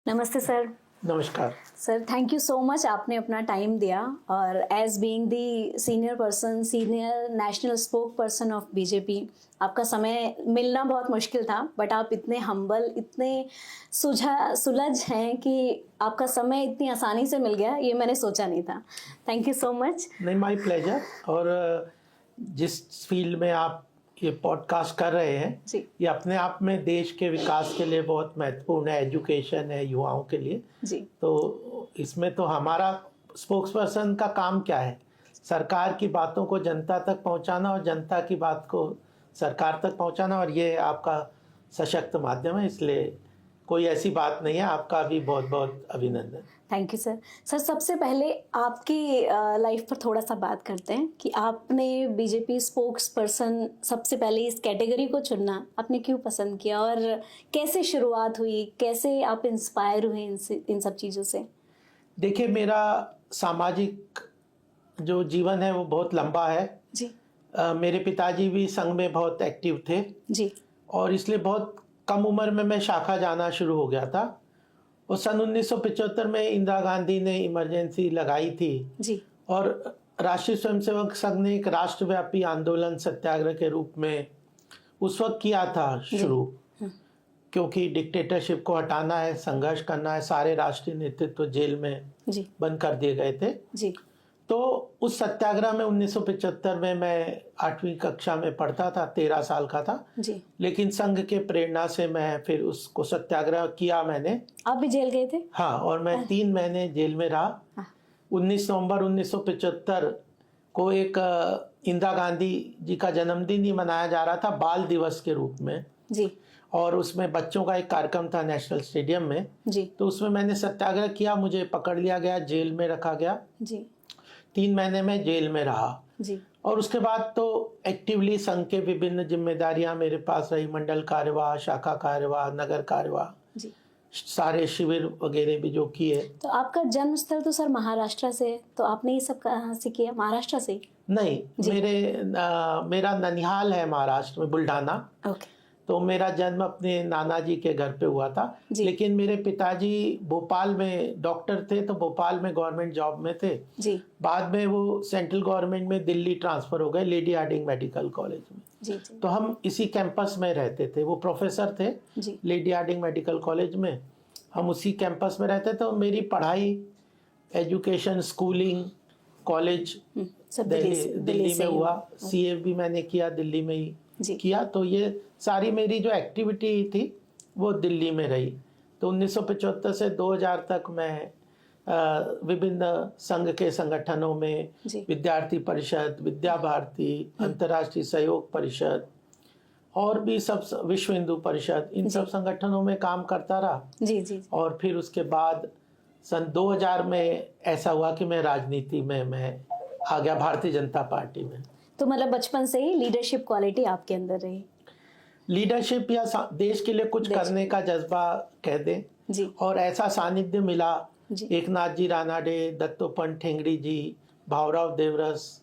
नमस्ते सर। नमस्कार। Sir thank you so much, आपने अपना टाइम दिया और as being the senior national spoke person of BJP, आपका समय मिलना बहुत मुश्किल था, बट आप इतने हम्बल, इतने सुलझ हैं कि आपका समय इतनी आसानी से मिल गया, ये मैंने सोचा नहीं था। Thank you so much. नहीं, माय प्लेजर। और जिस फील्ड में आप ये पॉडकास्ट कर रहे हैं जी ये अपने आप में देश के विकास के लिए बहुत महत्वपूर्ण है, एजुकेशन है युवाओं के लिए। जी तो इसमें तो हमारा स्पोक्स पर्सन का काम क्या है? सरकार की बातों को जनता तक पहुंचाना और जनता की बात को सरकार तक पहुंचाना, और ये आपका सशक्त माध्यम है, इसलिए कोई ऐसी बात नहीं है। आपका भी बहुत बहुत अभिनंदन। Thank you sir. सर सबसे पहले आपकी लाइफ पर थोड़ा सा बात करते हैं कि आपने बीजेपी स्पोक्स पर्सन सबसे पहले इस कैटेगरी को चुनना आपने क्यों पसंद किया और कैसे शुरुआत हुई, कैसे आप इंस्पायर हुए इन सब चीज़ों से? देखिए, मेरा सामाजिक जो जीवन है वो बहुत लंबा है। जी मेरे पिताजी भी संघ में बहुत एक्टिव थे जी और इसलिए बहुत कम उम्र में मैं शाखा जाना शुरू हो गया था। और सन 1975 में इंदिरा गांधी ने इमरजेंसी लगाई थी जी और राष्ट्रीय स्वयंसेवक संघ ने एक राष्ट्रव्यापी आंदोलन सत्याग्रह के रूप में उस वक्त किया था शुरू, क्योंकि डिक्टेटरशिप को हटाना है, संघर्ष करना है। सारे राष्ट्रीय नेतृत्व जेल में जी बंद कर दिए गए थे। जी तो उस सत्याग्रह में 1975 में मैं 8वीं कक्षा में पढ़ता था, 13 साल का था। जी। लेकिन संघ के प्रेरणा से मैं फिर उसको सत्याग्रह किया मैंने। आप भी जेल गए थे? हाँ, और मैं 3 महीने जेल में रहा। 19 नवंबर 1975 को एक इंदिरा गांधी जी का जन्मदिन ही मनाया जा रहा था बाल दिवस के रूप में जी और उसमें बच्चों का एक कार्यक्रम था नेशनल स्टेडियम में। जी तो उसमें मैंने सत्याग्रह किया, मुझे पकड़ लिया गया, जेल में रखा गया। जी 3 महीने में जेल में रहा जी और उसके बाद तो एक्टिवली संघ के विभिन्न जिम्मेदारियां मेरे पास रही। मंडल कार्यवाह, शाखा कार्यवाह, नगर कार्यवाह, जी। सारे शिविर वगैरह भी जो किए। तो आपका जन्म स्थल तो सर महाराष्ट्र से है, तो आपने ये सब कहाँ से किया? महाराष्ट्र से? नहीं, मेरा ननिहाल है महाराष्ट्र में, बुल्ढाना। ओके। तो मेरा जन्म अपने नाना जी के घर पे हुआ था। लेकिन मेरे पिताजी भोपाल में डॉक्टर थे, तो भोपाल में गवर्नमेंट जॉब में थे। जी बाद में वो सेंट्रल गवर्नमेंट में दिल्ली ट्रांसफर हो गए, लेडी हार्डिंग मेडिकल कॉलेज में। जी जी तो हम इसी कैंपस में रहते थे। वो प्रोफेसर थे जी लेडी हार्डिंग मेडिकल कॉलेज में, हम उसी कैंपस में रहते थे। तो मेरी पढ़ाई, एजुकेशन, स्कूलिंग, कॉलेज सब दिल्ली में हुआ। सीए भी मैंने किया दिल्ली में ही किया। तो ये सारी मेरी जो एक्टिविटी थी वो दिल्ली में रही। तो 1975 से 2000 तक मैं विभिन्न संघ के संगठनों में, विद्यार्थी परिषद, विद्या भारती, अंतर्राष्ट्रीय सहयोग परिषद और भी सब, विश्व हिंदू परिषद, इन सब संगठनों में काम करता रहा। जी जी। और फिर उसके बाद सन 2000 में ऐसा हुआ कि मैं राजनीति में मैं आ गया, भारतीय जनता पार्टी में। तो मतलब बचपन से ही लीडरशिप क्वालिटी आपके अंदर रही? लीडरशिप या देश के लिए कुछ करने का जज्बा कह दें जी। और ऐसा सानिध्य मिला जी। एकनाथ जी रानाडे, दत्तोपंत ठेंगड़ी जी, भावराव देवरस,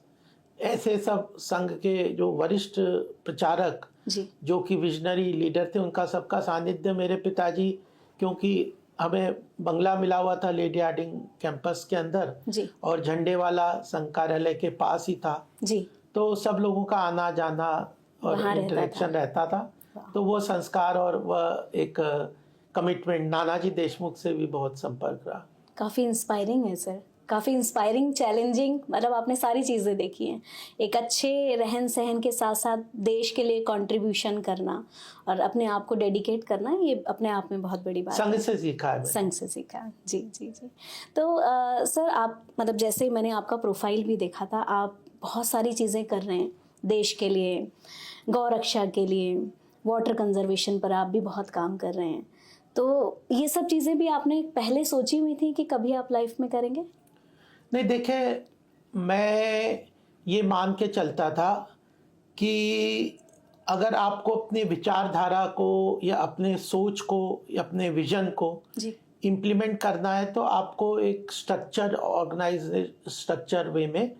ऐसे सब संघ के जो वरिष्ठ प्रचारक जी। जो कि विजनरी लीडर थे, उनका सबका सानिध्य मेरे पिताजी, क्योंकि हमें बंगला मिला हुआ था लेडी हार्डिंग कैंपस के अंदर जी। और झंडे वाला संघ कार्यालय के पास ही था जी। तो सब लोगों का आना जाना और इंटरेक्शन रहता था। तो वो संस्कार और वह एक कमिटमेंट नानाजी देशमुख से भी बहुत संपर्क रहा। काफ़ी इंस्पायरिंग है सर, काफ़ी इंस्पायरिंग, चैलेंजिंग, मतलब आपने सारी चीज़ें देखी हैं। एक अच्छे रहन सहन के साथ साथ देश के लिए कंट्रीब्यूशन करना और अपने आप को डेडिकेट करना, ये अपने आप में बहुत बड़ी बात है। संघ से सीखा है, संघ से सीखा है। जी जी जी। तो सर आप, मतलब जैसे मैंने आपका प्रोफाइल भी देखा था, आप बहुत सारी चीज़ें कर रहे हैं देश के लिए, गौ रक्षा के लिए, वाटर कंजर्वेशन पर आप भी बहुत काम कर रहे हैं। तो ये सब चीज़ें भी आपने पहले सोची हुई थी कि कभी आप लाइफ में करेंगे? नहीं, देखे, मैं ये मान के चलता था कि अगर आपको अपने विचारधारा को या अपने सोच को या अपने विजन को इम्प्लीमेंट करना है तो आपको एक स्ट्रक्चर, ऑर्गेनाइज स्ट्रक्चर वे में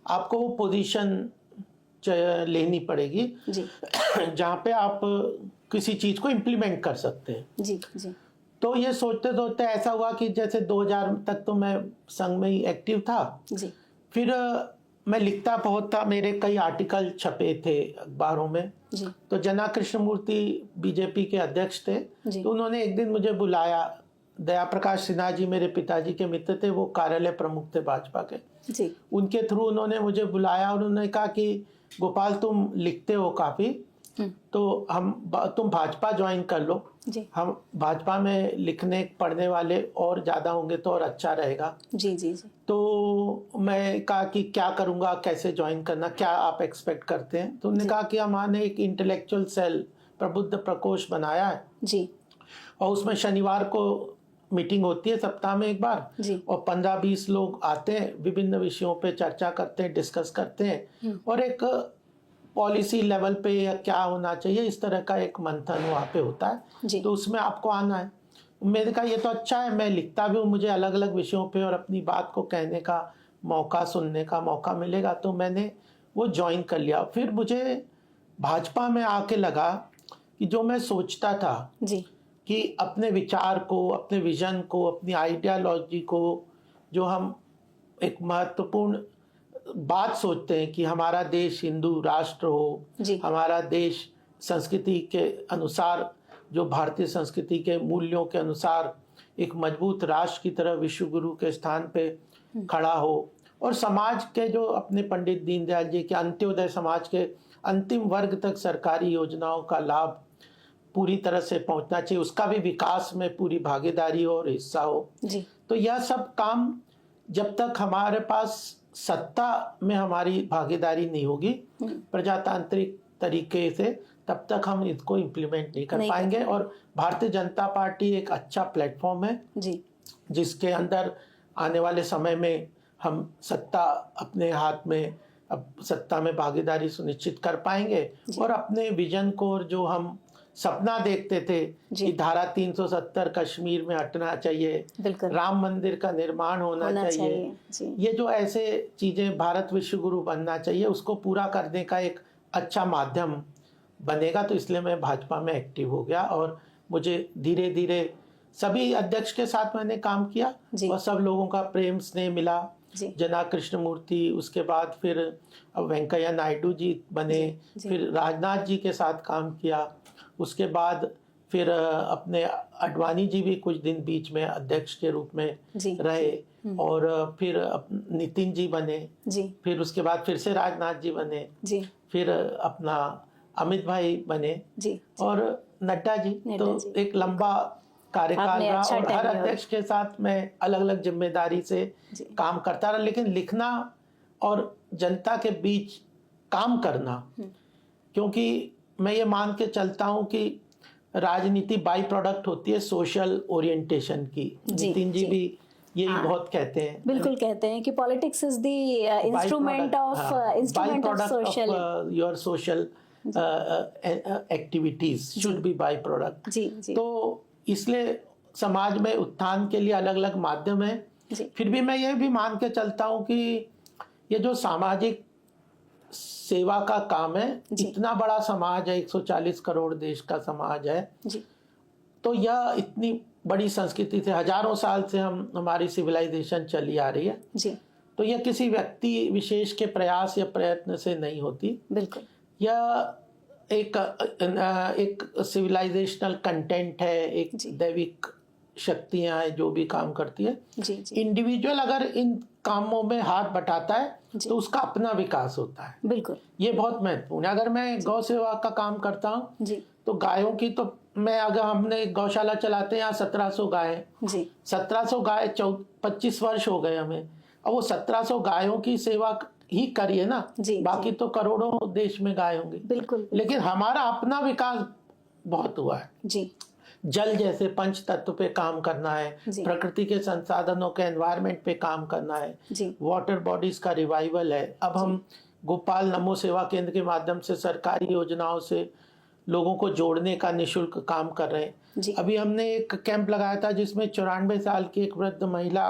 आपको वो पोजीशन लेनी पड़ेगी जहाँ पे आप किसी चीज़ को इम्प्लीमेंट कर सकते हैं। जी जी। तो ये सोचते सोचते ऐसा हुआ कि जैसे 2000 तक तो मैं संघ में ही एक्टिव था जी फिर मैं लिखता बहुत था, मेरे कई आर्टिकल छपे थे अखबारों में। जी तो जना कृष्णमूर्ति बीजेपी के अध्यक्ष थे, जी तो उन्होंने एक दिन मुझे बुलाया। दया प्रकाश सिन्हा जी मेरे पिताजी के मित्र थे, वो कार्यालय प्रमुख थे भाजपा के। जी उनके थ्रू उन्होंने मुझे बुलाया और उन्होंने कहा कि गोपाल तुम लिखते हो काफ़ी, तो तुम भाजपा ज्वाइन कर लो। जी हम भाजपा में लिखने पढ़ने वाले और ज़्यादा होंगे तो और अच्छा रहेगा। जी जी जी तो मैं कहा कि क्या करूँगा, कैसे ज्वाइन करना, क्या आप एक्सपेक्ट करते हैं। तो उन्होंने कहा कि हमारे एक इंटेलेक्चुअल सेल प्रबुद्ध प्रकोष्ठ बनाया है जी और उसमें शनिवार को मीटिंग होती है सप्ताह में एक बार, जी और 15-20 लोग आते हैं, विभिन्न विषयों पे चर्चा करते हैं, डिस्कस करते हैं और एक पॉलिसी लेवल पे या क्या होना चाहिए इस तरह का एक मंथन वहाँ पे होता है। जी तो उसमें आपको आना है। मैंने कहा ये तो अच्छा है, मैं लिखता भी हूँ, मुझे अलग अलग विषयों पे और अपनी बात को कहने का मौका, सुनने का मौका मिलेगा। तो मैंने वो ज्वाइन कर लिया। फिर मुझे भाजपा में आके लगा कि जो मैं सोचता था जी कि अपने विचार को, अपने विजन को, अपनी आइडियालॉजी को, जो हम एक महत्वपूर्ण बात सोचते हैं कि हमारा देश हिंदू राष्ट्र हो, जी हमारा देश संस्कृति के अनुसार, जो भारतीय संस्कृति के मूल्यों के अनुसार एक मजबूत राष्ट्र की तरह विश्व गुरु के स्थान पे खड़ा हो, और समाज के जो अपने पंडित दीनदयाल जी के अंत्योदय समाज के अंतिम वर्ग तक सरकारी योजनाओं का लाभ पूरी तरह से पहुंचना चाहिए, उसका भी विकास में पूरी भागीदारी और हिस्सा हो। जी तो यह सब काम जब तक हमारे पास सत्ता में हमारी भागीदारी नहीं होगी प्रजातांत्रिक तरीके से, तब तक हम इसको इम्प्लीमेंट नहीं कर पाएंगे। और भारतीय जनता पार्टी एक अच्छा प्लेटफॉर्म है जी जिसके अंदर आने वाले समय में हम सत्ता अपने हाथ में, अब सत्ता में भागीदारी सुनिश्चित कर पाएंगे और अपने विजन को, और जो हम सपना देखते थे कि धारा 370 कश्मीर में हटना चाहिए, राम मंदिर का निर्माण होना चाहिए, ये जो ऐसे चीजें, भारत विश्व गुरु बनना चाहिए, उसको पूरा करने का एक अच्छा माध्यम बनेगा। तो इसलिए मैं भाजपा में एक्टिव हो गया और मुझे धीरे धीरे सभी अध्यक्ष के साथ मैंने काम किया और सब लोगों का प्रेम स्नेह मिला। जना कृष्णमूर्ति, उसके बाद फिर अब वेंकैया नायडू जी बने, फिर राजनाथ जी के साथ काम किया, उसके बाद फिर अपने अडवाणी जी भी कुछ दिन बीच में अध्यक्ष के रूप में रहे, और फिर नितिन जी बने, फिर उसके बाद फिर से राजनाथ जी बने, फिर अपना अमित भाई बने, और नड्डा जी। तो एक लंबा कार्यकाल रहा और हर अध्यक्ष के साथ मैं अलग अलग जिम्मेदारी से काम करता रहा। लेकिन लिखना और जनता के बीच काम करना, क्योंकि मैं ये मान के चलता हूँ कि राजनीति बाई प्रोडक्ट होती है सोशल ओरिएंटेशन की। नितिन जी भी यही बहुत कहते हैं, बिल्कुल कहते हैं कि politics is the instrument of social, your social activities should be by product. तो इसलिए समाज में उत्थान के लिए अलग अलग माध्यम है। फिर भी मैं ये भी मान के चलता हूँ कि ये जो सामाजिक सेवा का काम है, इतना बड़ा समाज है, 140 करोड़ देश का समाज है, तो यह इतनी बड़ी संस्कृति से हजारों साल से हमारी सिविलाइजेशन चली आ रही है। तो यह किसी व्यक्ति विशेष के प्रयास या प्रयत्न से नहीं होती। बिल्कुल, यह एक सिविलाइजेशनल कंटेंट है, एक दैविक शक्तियां हैं जो भी काम करती है। इंडिविजुअल अगर इन कामों में हाथ बटाता है तो उसका अपना विकास होता है। बिल्कुल, ये बहुत महत्वपूर्ण है। अगर मैं गौ सेवा का काम करता हूँ तो गायों की, तो मैं अगर हमने गौशाला चलाते हैं यहाँ 1700 गाय, 1700 गाय 25 वर्ष हो गए हमें, और वो 1700 गायों की सेवा ही करिए ना, बाकी तो करोड़ों देश में गाय होंगी। बिल्कुल, लेकिन हमारा अपना विकास बहुत हुआ है। जल जैसे पंच तत्व पे काम करना है, प्रकृति के संसाधनों के एनवायरनमेंट पे काम करना है, वाटर बॉडीज का रिवाइवल है। अब हम गोपाल नमो सेवा केंद्र के माध्यम से सरकारी योजनाओं से लोगों को जोड़ने का निःशुल्क काम कर रहे हैं। अभी हमने एक कैंप लगाया था जिसमें 94 साल की एक वृद्ध महिला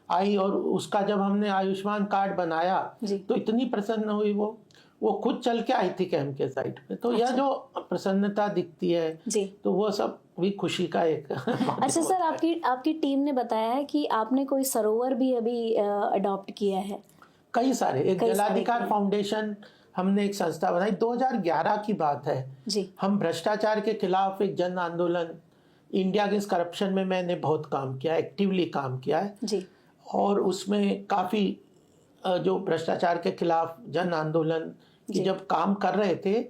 आई, और उसका जब हमने आयुष्मान कार्ड बनाया तो इतनी प्रसन्न हुई वो, वो खुद चल के आई थी कैंप के साइड पे। तो यह जो प्रसन्नता दिखती है जी, तो वो सब भी खुशी का एक अच्छा सर, आपकी टीम ने बताया है कि आपने कोई सरोवर भी अभी अडॉप्ट किया है। कई सारे, एक जलाधिकार फाउंडेशन हमने एक संस्था बनाई, 2011 की बात है जी। हम भ्रष्टाचार के खिलाफ एक जन आंदोलन, इंडिया अगेंस्ट करप्शन में मैंने बहुत काम किया, एक्टिवली काम किया है जी। और उसमें काफ़ी जो भ्रष्टाचार के खिलाफ जन आंदोलन की जब काम कर रहे थे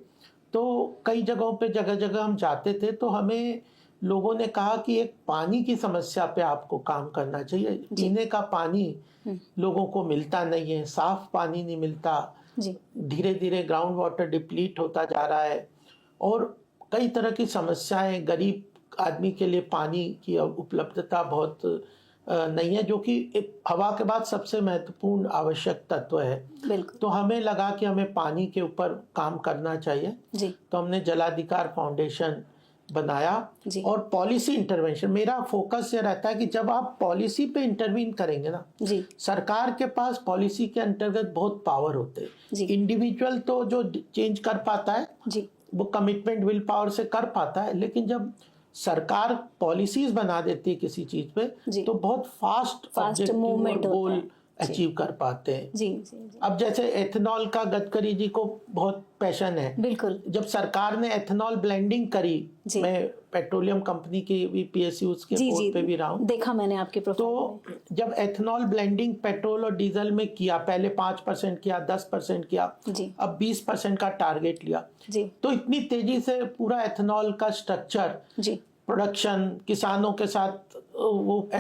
तो कई जगहों पे जगह जगह हम जाते थे तो हमें लोगों ने कहा कि एक पानी की समस्या पे आपको काम करना चाहिए। पीने का पानी लोगों को मिलता नहीं है, साफ पानी नहीं मिलता, धीरे धीरे ग्राउंड वाटर डिप्लीट होता जा रहा है और कई तरह की समस्याएं, गरीब आदमी के लिए पानी की उपलब्धता बहुत नहीं है, जो कि हवा के बाद सबसे महत्वपूर्ण आवश्यक तत्व है। बिल्कुल। तो हमें लगा कि हमें पानी के ऊपर काम करना चाहिए जी। तो हमने जलाधिकार फाउंडेशन बनाया और पॉलिसी इंटरवेंशन, मेरा फोकस ये रहता है कि जब आप पॉलिसी पे इंटरवीन करेंगे ना जी, सरकार के पास पॉलिसी के अंतर्गत बहुत पावर होते हैं। इंडिविजुअल तो जो चेंज कर पाता है जी, वो कमिटमेंट विल पावर से कर पाता है, लेकिन जब सरकार पॉलिसीज बना देती है किसी चीज पे तो बहुत फास्ट मूवमेंट गोल अचीव कर पाते हैं। जी, जी, जी। अब जैसे एथेनॉल का गडकरी जी को बहुत पैशन है। बिल्कुल। जब सरकार ने एथेनॉल ब्लेंडिंग करी, मैं पेट्रोलियम कंपनी की भी PSU उसके बोर्ड पे भी रहा हूँ, देखा मैंने आपके प्रोफाइल तो जब एथेनॉल ब्लेंडिंग पेट्रोल और डीजल में किया, पहले 5% किया, 10% किया, अब 20% का टारगेट लिया जी। तो इतनी तेजी से पूरा एथेनॉल का स्ट्रक्चर जी, प्रोडक्शन, किसानों के साथ वो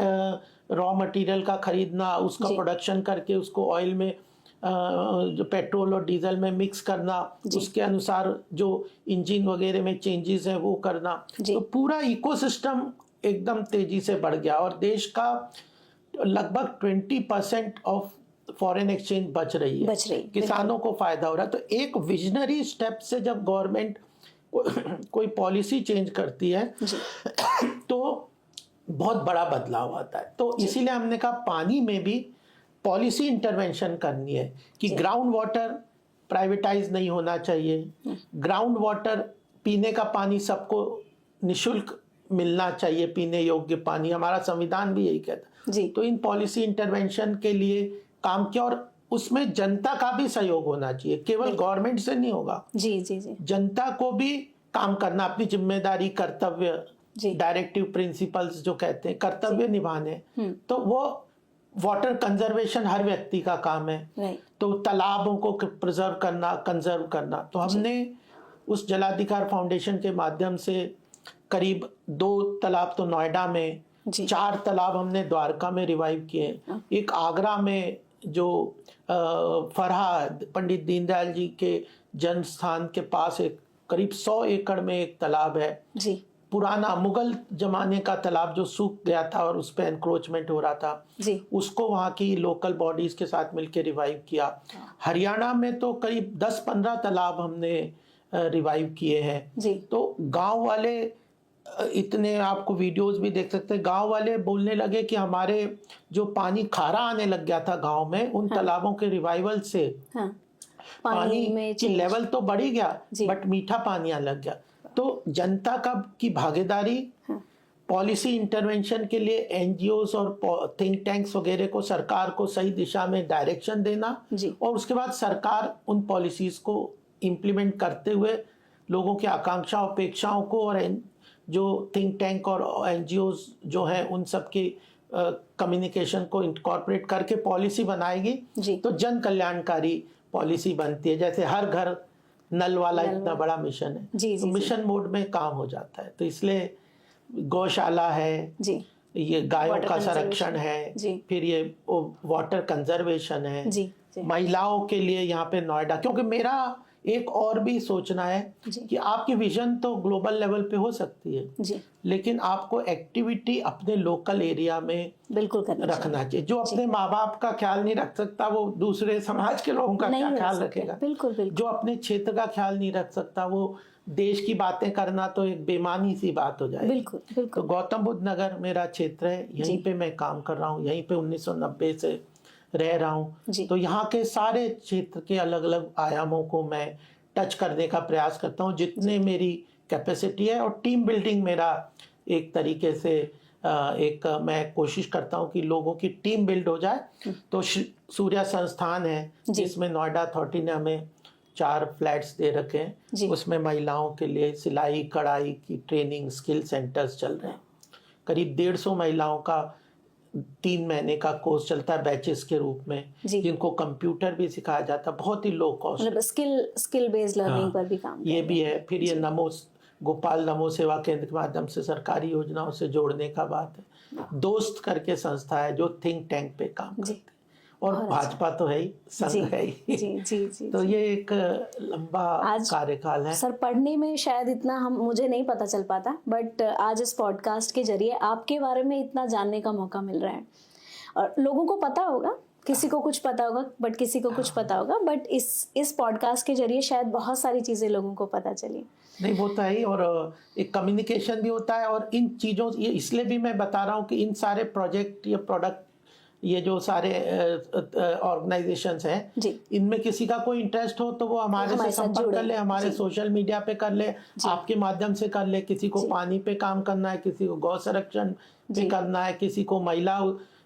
रॉ मटेरियल का खरीदना, उसका प्रोडक्शन करके उसको ऑयल में जो पेट्रोल और डीजल में मिक्स करना, उसके अनुसार जो इंजन वगैरह में चेंजेस है वो करना, तो पूरा इकोसिस्टम एकदम तेजी से बढ़ गया और देश का लगभग 20% ऑफ फॉरेन एक्सचेंज बच रही है, किसानों को फायदा हो रहा है। तो एक विजनरी स्टेप से जब गवर्नमेंट कोई पॉलिसी चेंज करती है तो बहुत बड़ा बदलाव आता है। तो इसीलिए हमने कहा पानी में भी पॉलिसी इंटरवेंशन करनी है कि ग्राउंड वाटर प्राइवेटाइज नहीं होना चाहिए, ग्राउंड वाटर पीने का पानी सबको निशुल्क मिलना चाहिए, पीने योग्य पानी, हमारा संविधान भी यही कहता है। तो इन पॉलिसी इंटरवेंशन के लिए काम किया और उसमें जनता का भी सहयोग होना चाहिए, केवल गवर्नमेंट से नहीं होगा। जी जी जी, जनता को भी काम करना, अपनी जिम्मेदारी, कर्तव्य, डायरेक्टिव प्रिंसिपल्स जो कहते हैं, कर्तव्य निभाने। तो वो वाटर कंजर्वेशन हर व्यक्ति का काम है, तो तालाबों को प्रिजर्व करना, कंजर्व करना। तो हमने उस जलाधिकार फाउंडेशन के माध्यम से करीब 2 तालाब तो नोएडा में, 4 तालाब हमने द्वारका में रिवाइव किए, एक आगरा में जो फरहाद पंडित दीनदयाल जी के जन्म स्थान के पास एक करीब 100 एकड़ में एक तालाब है जी, पुराना मुगल जमाने का तालाब जो सूख गया था और उस पर एनक्रोचमेंट हो रहा था जी, उसको वहाँ की लोकल बॉडीज के साथ मिलकर रिवाइव किया। हरियाणा में तो करीब 10-15 तालाब हमने रिवाइव किए हैं जी। तो गांव वाले इतने, आपको वीडियोस भी देख सकते हैं, गांव वाले बोलने लगे कि हमारे जो पानी खारा आने लग गया था गांव में, उन तालाबों के रिवाइवल से पानी की लेवल तो बढ़ ही गया बट मीठा पानी आने लग गया। तो जनता की भागीदारी, पॉलिसी इंटरवेंशन के लिए एनजीओस और थिंक टैंक्स वगैरह को सरकार को सही दिशा में डायरेक्शन देना और उसके बाद सरकार उन पॉलिसीज को इम्प्लीमेंट करते हुए लोगों की आकांक्षा अपेक्षाओं को और जो थिंक टैंक और एनजीओस जो है उन सब की कम्युनिकेशन को इनकॉर्पोरेट करके पॉलिसी बनाएगी तो जन कल्याणकारी पॉलिसी बनती है। जैसे हर घर नल वाला इतना बड़ा मिशन है, तो मिशन मोड में काम हो जाता है। तो इसलिए गौशाला है जी, ये गायों का संरक्षण है, फिर ये वाटर कंजर्वेशन है जी, महिलाओं के लिए यहाँ पे नोएडा, क्योंकि मेरा एक और भी सोचना है कि आपकी विजन तो ग्लोबल लेवल पे हो सकती है जी, लेकिन आपको एक्टिविटी अपने लोकल एरिया में बिल्कुल रखना चाहिए। जो अपने माँ बाप का ख्याल नहीं रख सकता वो दूसरे समाज के लोगों का क्या ख्याल रखेगा। बिल्कुल। जो अपने क्षेत्र का ख्याल नहीं रख सकता वो देश की बातें करना तो एक बेमानी सी बात हो जाएगी। बिल्कुल। तो गौतम बुद्ध नगर मेरा क्षेत्र है, यहीं पे मैं काम कर रहा हूँ, यहीं पे 1990 से रह रहा हूँ, तो यहाँ के सारे क्षेत्र के अलग अलग आयामों को मैं टच करने का प्रयास करता हूँ जितने मेरी कैपेसिटी है। और टीम बिल्डिंग मेरा एक तरीके से मैं कोशिश करता हूँ कि लोगों की टीम बिल्ड हो जाए। तो सूर्या संस्थान है जिसमें नोएडा अथॉरिटी ने हमें 4 फ्लैट्स दे रखे हैं, उसमें महिलाओं के लिए सिलाई कढ़ाई की ट्रेनिंग स्किल सेंटर्स चल रहे हैं। करीब 150 महिलाओं का 3 महीने का कोर्स चलता है बैचेस के रूप में, जिनको कंप्यूटर भी सिखाया जाता है, बहुत ही लो कॉस्ट, मतलब स्किल बेस्ड लर्निंग पर भी काम ये भी है। फिर ये गोपाल नमो सेवा केंद्र के माध्यम से सरकारी योजनाओं से जोड़ने का बात है। दोस्त करके संस्था है जो थिंक टैंक पे काम करते हैं, और भाजपा तो है ही, संघ है ही। जी। तो ये एक लंबा कार्यकाल है सर। पढ़ने में शायद इतना मुझे नहीं पता चल पाता, बट आज इस पॉडकास्ट के जरिए आपके बारे में इतना जानने का मौका मिल रहा है। और लोगों को पता होगा, किसी को कुछ पता होगा बट किसी को कुछ पता होगा, बट इस पॉडकास्ट के जरिए शायद बहुत सारी चीजें लोगों को पता चली। नहीं, वो तो है ही, और एक कम्युनिकेशन भी होता है। और इन चीज़ों ये इसलिए भी मैं बता रहा हूँ कि इन सारे प्रोजेक्ट या प्रोडक्ट, ये जो सारे ऑर्गेनाइजेशंस हैं, इनमें किसी का कोई इंटरेस्ट हो तो वो हमारे से संपर्क कर ले, हमारे सोशल मीडिया पे कर ले, आपके माध्यम से कर ले। किसी को पानी पे काम करना है, किसी को गौ संरक्षण पे करना है, किसी को महिला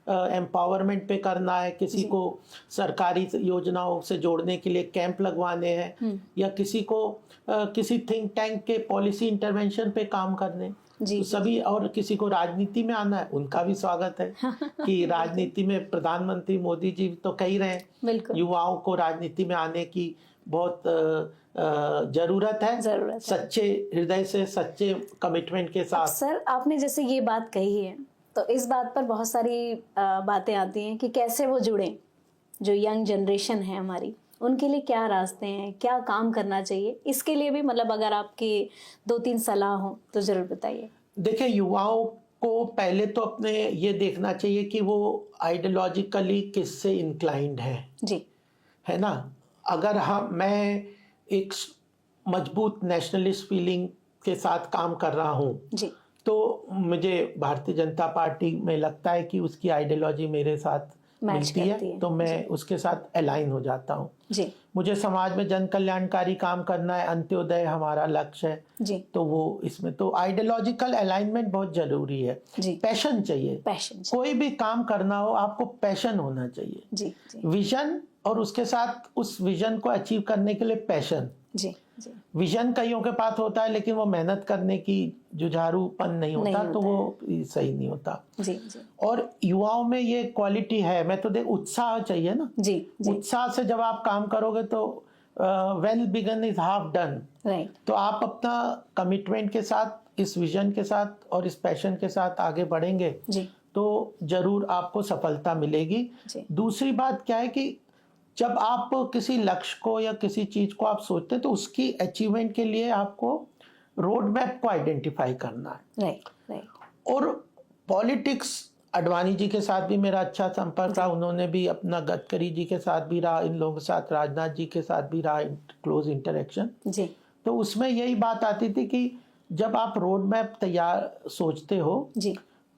एम्पावरमेंट पे करना है, किसी को सरकारी योजनाओं से जोड़ने के लिए कैंप लगवाने हैं, या किसी को किसी थिंक टैंक के पॉलिसी इंटरवेंशन पे काम करने, तो सभी। और किसी को राजनीति में आना है, उनका भी स्वागत है कि राजनीति में प्रधानमंत्री मोदी जी तो कह रहे हैं युवाओं को राजनीति में आने की बहुत जरूरत है, सच्चे हृदय से, सच्चे कमिटमेंट के साथ। सर, आपने जैसे ये बात कही है, तो इस बात पर बहुत सारी बातें आती हैं कि कैसे वो जुड़ें, जो यंग जनरेशन है हमारी, उनके लिए क्या रास्ते हैं, क्या काम करना चाहिए। इसके लिए भी मतलब अगर आपकी 2-3 सलाह हो तो जरूर बताइए। देखिए, युवाओं को पहले तो अपने ये देखना चाहिए कि वो आइडियोलॉजिकली किससे इंक्लाइंड है ना। अगर मैं एक मजबूत नेशनलिस्ट फीलिंग के साथ काम कर रहा हूँ, तो मुझे भारतीय जनता पार्टी में लगता है कि उसकी आइडियोलॉजी मेरे साथ मिलती है, तो मैं उसके साथ अलाइन हो जाता हूँ। मुझे समाज में जन कल्याणकारी काम करना है, अंत्योदय हमारा लक्ष्य है, तो वो इसमें तो आइडियोलॉजिकल अलाइनमेंट बहुत जरूरी है। पैशन चाहिए, कोई भी काम करना हो आपको पैशन होना चाहिए, विजन, और उसके साथ उस विजन को अचीव करने के लिए पैशन। विजन कईयों के पास होता है लेकिन वो मेहनत करने की जुझारूपन नहीं होता, तो वो सही नहीं होता। और युवाओं में ये क्वालिटी है, मैं तो उत्साह चाहिए ना। उत्साह से जब आप काम करोगे तो well begun is half done. तो आप अपना कमिटमेंट के साथ, इस विजन के साथ और इस पैशन के साथ आगे बढ़ेंगे तो जरूर आपको सफलता मिलेगी। दूसरी बात क्या है कि जब आप किसी लक्ष्य को या किसी चीज को आप सोचते हैं तो उसकी अचीवमेंट के लिए आपको रोड मैप को आइडेंटिफाई करना है। और पॉलिटिक्स, अडवाणी जी के साथ भी मेरा अच्छा संपर्क रहा, उन्होंने भी अपना, गडकरी जी के साथ भी रहा, इन लोगों के साथ, राजनाथ जी के साथ भी रहा क्लोज इंटरेक्शन। तो उसमें यही बात आती थी कि जब आप रोड मैप तैयार सोचते हो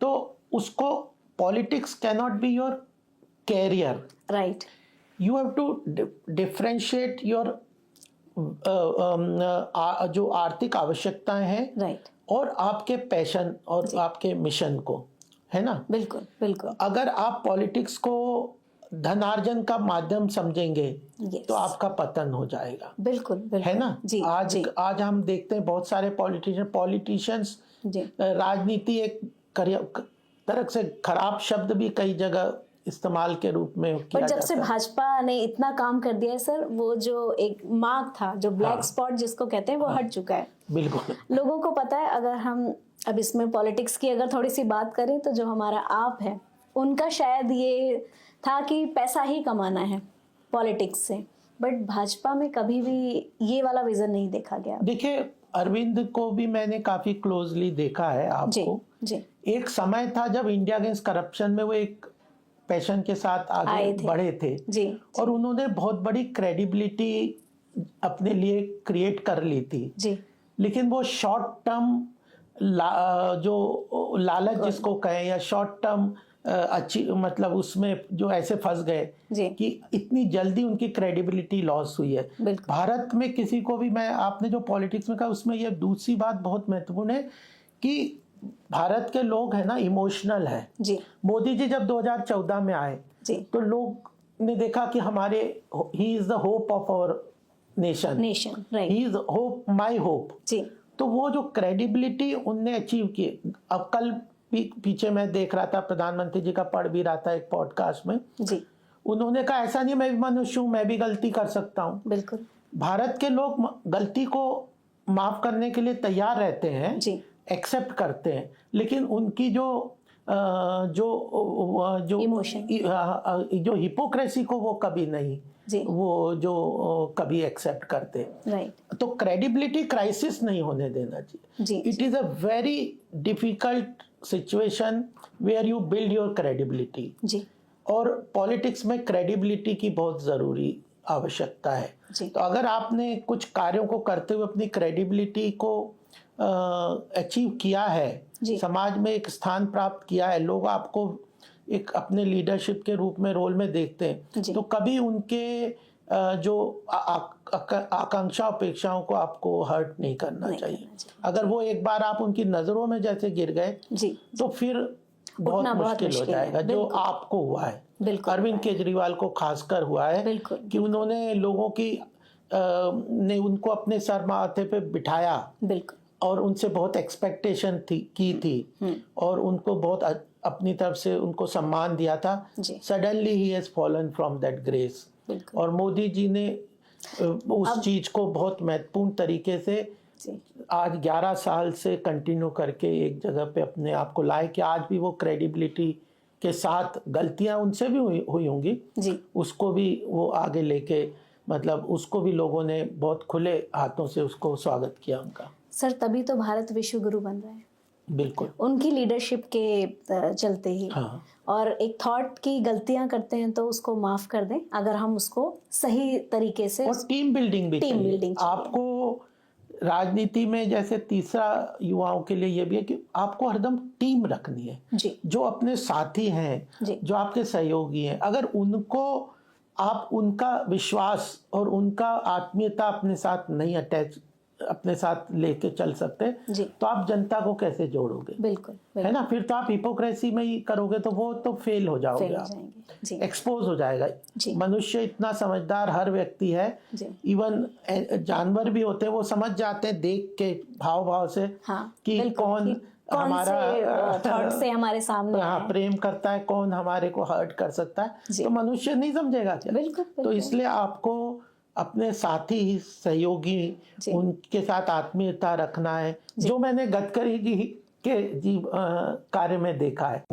तो उसको, politics can not be your career, right. You have to differentiate your जो आर्थिक आवश्यकताएं हैं, और आपके पैशन और आपके मिशन को, है ना। बिल्कुल। अगर आप पॉलिटिक्स को धनार्जन का माध्यम समझेंगे तो आपका पतन हो जाएगा। बिल्कुल, है ना। आज हम देखते हैं बहुत सारे पॉलिटिशियंस, राजनीति एक तरह से खराब शब्द भी कई जगह इस्तेमाल के रूप में किया जाता है। जब से भाजपा ने इतना काम कर दिया है सर, वो जो एक मार्क था, जो ब्लैक स्पॉट जिसको कहते हैं, वो हट चुका है। बिल्कुल, लोगों को पता है। अगर हम अब इसमें पॉलिटिक्स की अगर थोड़ी सी बात करें तो जो हमारा आप है, उनका शायद ये था कि पैसा ही कमाना है पॉलिटिक्स से, बट भाजपा में कभी भी ये वाला विजन नहीं देखा गया। देखिए, अरविंद को भी मैंने काफी क्लोजली देखा है आपको। एक समय था जब इंडिया अगेंस्ट करप्शन में वो एक पैशन के साथ आगे बढ़े थे, और उन्होंने बहुत बड़ी क्रेडिबिलिटी अपने लिए क्रिएट कर ली थी। लेकिन वो शॉर्ट टर्म जो लालच जिसको कहें, या शॉर्ट टर्म अच्छी मतलब उसमें जो ऐसे फंस गए जी कि इतनी जल्दी उनकी क्रेडिबिलिटी लॉस हुई है। बिल्कुल भारत में किसी को भी, मैं आपने जो पॉलिटिक्स में कहा उसमें ये दूसरी बात बहुत महत्वपूर्ण है कि भारत के लोग है ना इमोशनल है। जी मोदी जी जब 2014 में आए जी तो लोग ने देखा कि हमारे he is the hope of our nation, right he is hope, my hope. जी तो वो जो क्रेडिबिलिटी उनने अचीव की, अब कल पीछे मैं देख रहा था, प्रधानमंत्री जी का पढ़ भी रहा था एक पॉडकास्ट में, जी उन्होंने कहा ऐसा नहीं मैं भी मनुष्य हूँ, मैं भी गलती कर सकता हूँ। बिल्कुल भारत के लोग गलती को माफ करने के लिए तैयार रहते हैं, जी एक्सेप्ट करते हैं, लेकिन उनकी जो जो Emotion. जो हिपोक्रेसी को वो कभी नहीं, जी वो जो कभी एक्सेप्ट करते। राइट तो क्रेडिबिलिटी क्राइसिस नहीं होने देना चाहिए। जी it is a very difficult situation where you build your credibility, जी और पॉलिटिक्स में क्रेडिबिलिटी की बहुत ज़रूरी आवश्यकता है। जी तो अगर आपने कुछ कार्यों को करते हुए अपनी क्रेडिबिलिटी को अचीव किया है, जी समाज में एक स्थान प्राप्त किया है, लोग आपको एक अपने लीडरशिप के रूप में रोल में देखते हैं, जी तो कभी उनके जो आकांक्षा अपेक्षाओं को आपको हर्ट नहीं करना नहीं चाहिए। करना चाहिए। अगर वो एक बार आप उनकी नज़रों में जैसे गिर गए जी तो फिर बहुत उठना बहुत मुश्किल हो मुश्किल है, जाएगा, जो बिल्कुल। आपको हुआ है। बिल्कुल अरविंद केजरीवाल को खासकर हुआ है बिल्कुल कि उन्होंने लोगों की ने उनको अपने सर माथे पे बिठाया बिल्कुल और उनसे बहुत एक्सपेक्टेशन की थी और उनको बहुत अपनी तरफ से उनको सम्मान दिया था। जी सडनली ही has fallen from that grace, बिल्कुल और मोदी जी ने उस चीज को बहुत महत्वपूर्ण तरीके से जी आज 11 साल से कंटिन्यू करके एक जगह पे अपने आप को लाए कि आज भी वो क्रेडिबिलिटी के साथ, गलतियां उनसे भी हुई होंगी, जी उसको भी वो आगे लेके, मतलब उसको भी लोगों ने बहुत खुले हाथों से उसको स्वागत किया उनका। सर तभी तो भारत विश्व गुरु बन रहा है, बिल्कुल उनकी लीडरशिप के चलते ही। हाँ। और एक थॉट की गलतियां करते हैं तो उसको माफ कर दें अगर हम उसको सही तरीके से। और टीम बिल्डिंग भी टीम चाहिए। बिल्डिंग चाहिए। आपको राजनीति में जैसे तीसरा युवाओं के लिए ये भी है कि आपको हरदम टीम रखनी है, जी जो अपने साथी हैं, जी जो आपके सहयोगी हैं, अगर उनको आप उनका विश्वास और उनका आत्मीयता अपने साथ नहीं अटैच, अपने साथ लेके चल सकते, जी तो आप जनता को कैसे जोड़ोगे? बिल्कुल है ना? फिर तो आप हिपोक्रेसी में ही करोगे तो वो तो फेल हो जाओगे, फेल हो आप जाएंगे। जी एक्सपोज हो जाएगा। जी मनुष्य इतना समझदार हर व्यक्ति है, जी इवन जानवर भी होते हैं, वो समझ जाते हैं देख के भाव से हाँ कि बिल्कुल, कौन कौन हमारा से थॉट से हमारे सामने हाँ है। प्रेम करता है, कौन हमारे को हर्ट कर सकता है। जी। तो मनुष्य नहीं समझेगा क्या? बिल्कुल, तो बिल्कुल। इसलिए आपको अपने साथी सहयोगी जी। उनके साथ आत्मीयता रखना है, जो मैंने गडकरी जी के कार्य में देखा है।